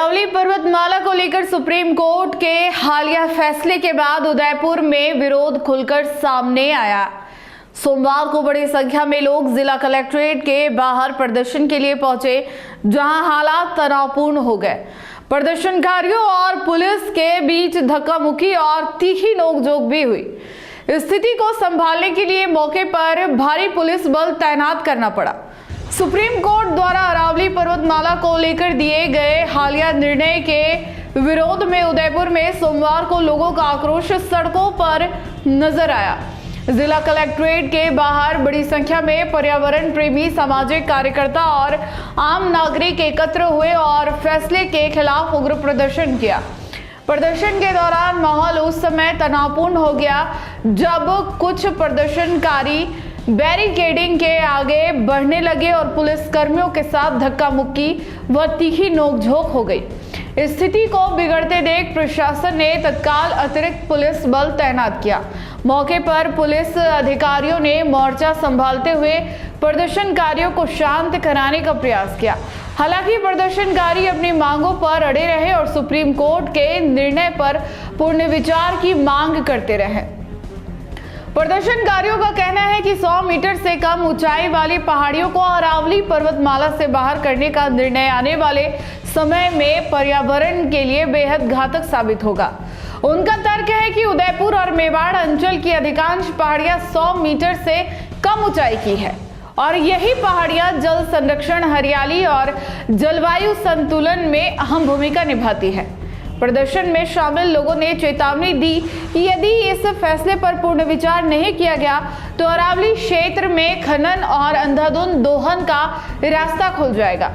अरावली पर्वतमाला को लेकर सुप्रीम कोर्ट के हालिया फैसले के बाद उदयपुर में विरोध खुलकर सामने आया। सोमवार को बड़ी संख्या में लोग जिला कलेक्ट्रेट के बाहर प्रदर्शन के लिए पहुंचे, जहां हालात तनावपूर्ण हो गए। प्रदर्शनकारियों और पुलिस के बीच धक्का मुक्की और तीखी नोकझोंक भी हुई। स्थिति को संभालने के लिए मौके पर भारी पुलिस बल तैनात करना पड़ा। सुप्रीम कोर्ट द्वारा अरावली पर्वतमाला को लेकर दिए गए हालिया निर्णय के विरोध में उदयपुर में सोमवार को लोगों का आक्रोश सड़कों पर नजर आया। जिला कलेक्ट्रेट के बाहर बड़ी संख्या में पर्यावरण प्रेमी, सामाजिक कार्यकर्ता और आम नागरिक एकत्र हुए और फैसले के खिलाफ उग्र प्रदर्शन किया। प्रदर्शन के दौरान माहौल उस समय तनावपूर्ण हो गया जब कुछ प्रदर्शनकारी बैरिकेडिंग के आगे बढ़ने लगे और पुलिस कर्मियों के साथ धक्का मुक्की व तीखी नोकझोंक हो गई। स्थिति को बिगड़ते देख प्रशासन ने तत्काल अतिरिक्त पुलिस बल तैनात किया। मौके पर पुलिस अधिकारियों ने मोर्चा संभालते हुए प्रदर्शनकारियों को शांत कराने का प्रयास किया। हालांकि प्रदर्शनकारी अपनी मांगों पर अड़े रहे और सुप्रीम कोर्ट के निर्णय पर पुनर्विचार की मांग करते रहे। प्रदर्शनकारियों का कहना है कि 100 मीटर से कम ऊंचाई वाली पहाड़ियों को अरावली पर्वतमाला से बाहर करने का निर्णय आने वाले समय में पर्यावरण के लिए बेहद घातक साबित होगा। उनका तर्क है कि उदयपुर और मेवाड़ अंचल की अधिकांश पहाड़ियां 100 मीटर से कम ऊंचाई की है और यही पहाड़ियां जल संरक्षण, हरियाली और जलवायु संतुलन में अहम भूमिका निभाती है। प्रदर्शन में शामिल लोगों ने चेतावनी दी कि यदि इस फैसले पर पूर्ण विचार नहीं किया गया तो अरावली क्षेत्र में खनन और अंधाधुंध दोहन का रास्ता खुल जाएगा,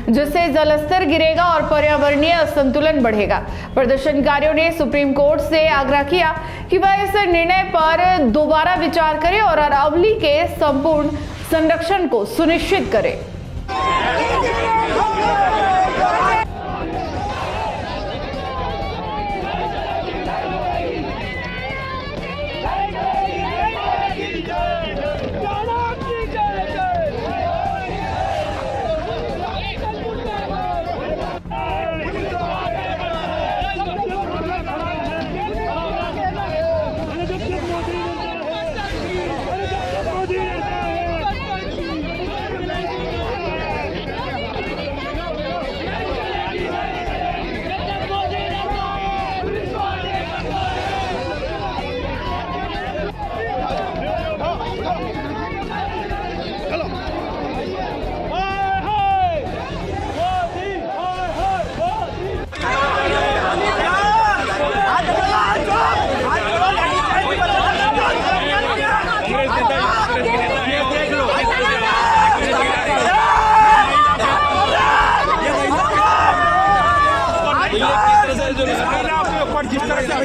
जिससे जलस्तर गिरेगा और पर्यावरणीय असंतुलन बढ़ेगा। प्रदर्शनकारियों ने सुप्रीम कोर्ट से आग्रह किया कि वह इस निर्णय पर दोबारा विचार करे और अरावली के संपूर्ण संरक्षण को सुनिश्चित करे। जिस तरह से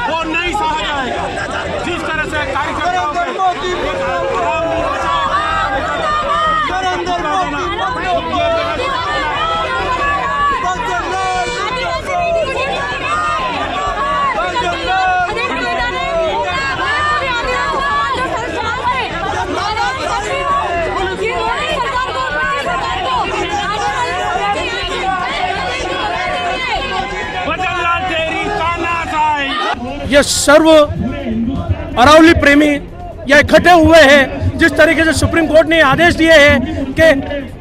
वो नहीं सहा जाएगा। जिस तरह से कार्यकर्ताओं ये सर्व अरावली प्रेमी ये इकट्ठे हुए हैं। जिस तरीके से सुप्रीम कोर्ट ने आदेश दिए हैं कि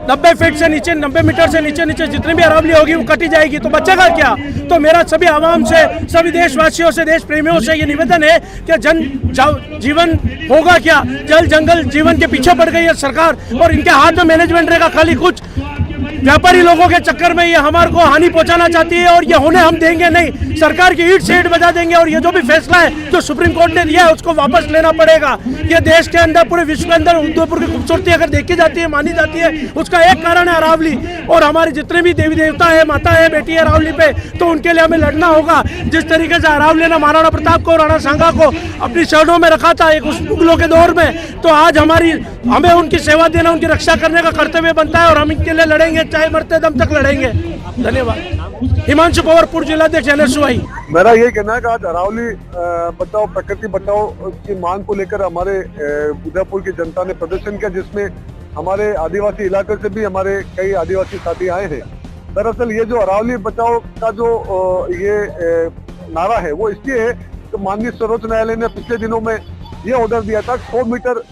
90 फीट से नीचे, 90 मीटर से नीचे जितनी भी अरावली होगी वो कटी जाएगी, तो बचेगा क्या? तो मेरा सभी आवाम से, सभी देशवासियों से, देश प्रेमियों से ये निवेदन है कि जीवन होगा क्या? जल जंगल जीवन के पीछे पड़ गई है सरकार और इनके हाथ में मैनेजमेंट रहेगा। खाली कुछ व्यापारी लोगों के चक्कर में ये हमारे को हानि पहुंचाना चाहती है और ये होने हम देंगे नहीं। सरकार की ईंट से ईंट बजा देंगे और ये जो भी फैसला है जो सुप्रीम कोर्ट ने दिया है उसको वापस लेना पड़ेगा। ये देश के अंदर, पूरे विश्व के अंदर उदयपुर की खूबसूरती अगर देखी जाती है, मानी जाती है, उसका एक कारण है अरावली। और हमारे जितने भी देवी देवता है, माता है, बेटी है अरावली पे, तो उनके लिए हमें लड़ना होगा। जिस तरीके से अरावली ने महाराणा प्रताप को, राणा सांगा को अपनी शरणों में रखा था एक उस मुगलों के दौर में, तो आज हमें उनकी सेवा देना, उनकी रक्षा करने का कर्तव्य बनता है और हम इनके लिए लड़ेंगे, चाहे मरते दम तक लड़ेंगे। धन्यवाद। हिमांशु पवार, जिलाध्यक्ष NSUI। मेरा ये कहना है कि आज अरावली बचाओ, प्रकृति बचाओ की मांग को लेकर हमारे उदयपुर की जनता ने प्रदर्शन किया, जिसमें हमारे आदिवासी इलाके से भी हमारे कई आदिवासी साथी आए हैं। दरअसल ये जो अरावली बचाओ का जो नारा है वो इसलिए है कि माननीय सर्वोच्च न्यायालय ने पिछले दिनों में ये ऑर्डर दिया था 100 मीटर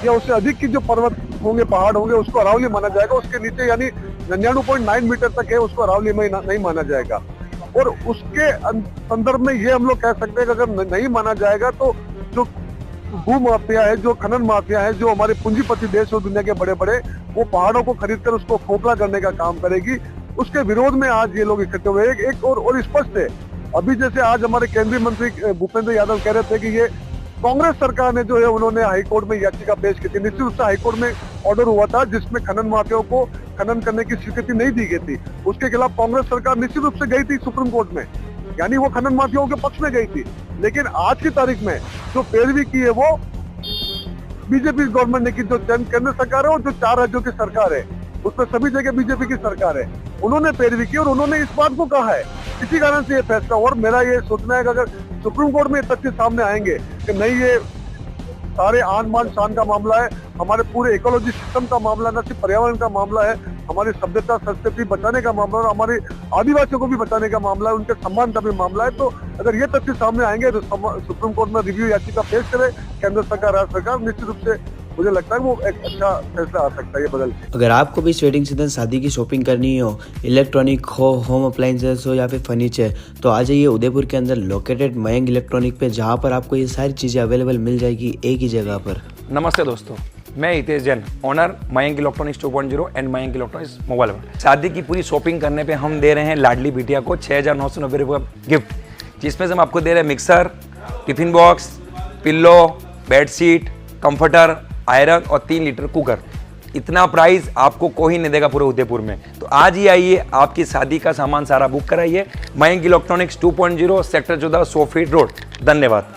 या उससे अधिक की जो पर्वत होंगे, पहाड़ होंगे, उसको अरावली माना जाएगा। उसके नीचे यानी 99.9 मीटर तक है, उसको अरावली में नहीं माना जाएगा। और उसके संदर्भ में ये हम लोग कह सकते हैं कि अगर नहीं माना जाएगा तो जो भू माफिया है, जो खनन माफिया है, जो हमारे पूंजीपति देश और दुनिया के बड़े बड़े, वो पहाड़ों को खरीद कर उसको खोखला करने का काम करेगी। उसके विरोध में आज ये लोग इकट्ठे हुए। एक और स्पष्ट है, अभी जैसे आज हमारे केंद्रीय मंत्री भूपेंद्र यादव कह रहे थे कि ये कांग्रेस सरकार ने जो है उन्होंने हाईकोर्ट में याचिका पेश की थी। निश्चित रूप से हाईकोर्ट में ऑर्डर हुआ था जिसमें खनन माफियाओं को खनन करने की स्वीकृति नहीं दी गई थी। उसके खिलाफ कांग्रेस सरकार निश्चित रूप से गई थी सुप्रीम कोर्ट में, यानी वो खनन माफियाओं के पक्ष में गई थी। लेकिन आज की तारीख में जो पैरवी की है वो बीजेपी गवर्नमेंट ने की, जो केंद्र सरकार है और जो 4 राज्यों की सरकार है, उसमें सभी जगह बीजेपी की सरकार है, उन्होंने पैरवी की और उन्होंने इस बात को कहा है। इसी कारण से ये फैसला। और मेरा ये सोचना है कि अगर सुप्रीम कोर्ट में तथ्य सामने आएंगे कि नहीं, ये सारे आन बान शान का मामला है, हमारे पूरे इकोलॉजी सिस्टम का मामला, न सिर्फ पर्यावरण का मामला है, हमारी सभ्यता संस्कृति बचाने का मामला और हमारे आदिवासियों को भी बचाने का मामला है, उनके सम्मान का भी मामला है। तो अगर ये तथ्य सामने आएंगे तो सुप्रीम कोर्ट में रिव्यू याचिका पेश करे केंद्र सरकार, राज्य सरकार, निश्चित रूप से मुझे लगता है वो एक अच्छा फैसला आ सकता है ये बदल। अगर आपको भी इस वेडिंग सीजन शादी की शॉपिंग करनी हो, इलेक्ट्रॉनिक हो, होम अप्लाइंसेस हो या फिर फर्नीचर, तो आ जाइए उदयपुर के अंदर लोकेटेड मयंक इलेक्ट्रॉनिक पे, जहाँ पर आपको ये सारी चीज़ें अवेलेबल मिल जाएगी एक ही जगह पर। नमस्ते दोस्तों, मैं Hitesh Jain, owner Mayank electronics 2.0 and Mayank electronics mobile पर। शादी की पूरी शॉपिंग करने पे हम दे रहे हैं लाडली बिटिया को 6,990 रुपये गिफ्ट, जिसमें से हम आपको दे रहे हैं mixer, tiffin box, pillow, bedsheet, comforter, iron और 3 लीटर कुकर। इतना प्राइस आपको कोई नहीं देगा पूरे उदयपुर में। तो आज ही आइए, आपकी शादी का सामान सारा बुक कराइए। Mayank electronics 2.0 sector 14 100 feet road. धन्यवाद।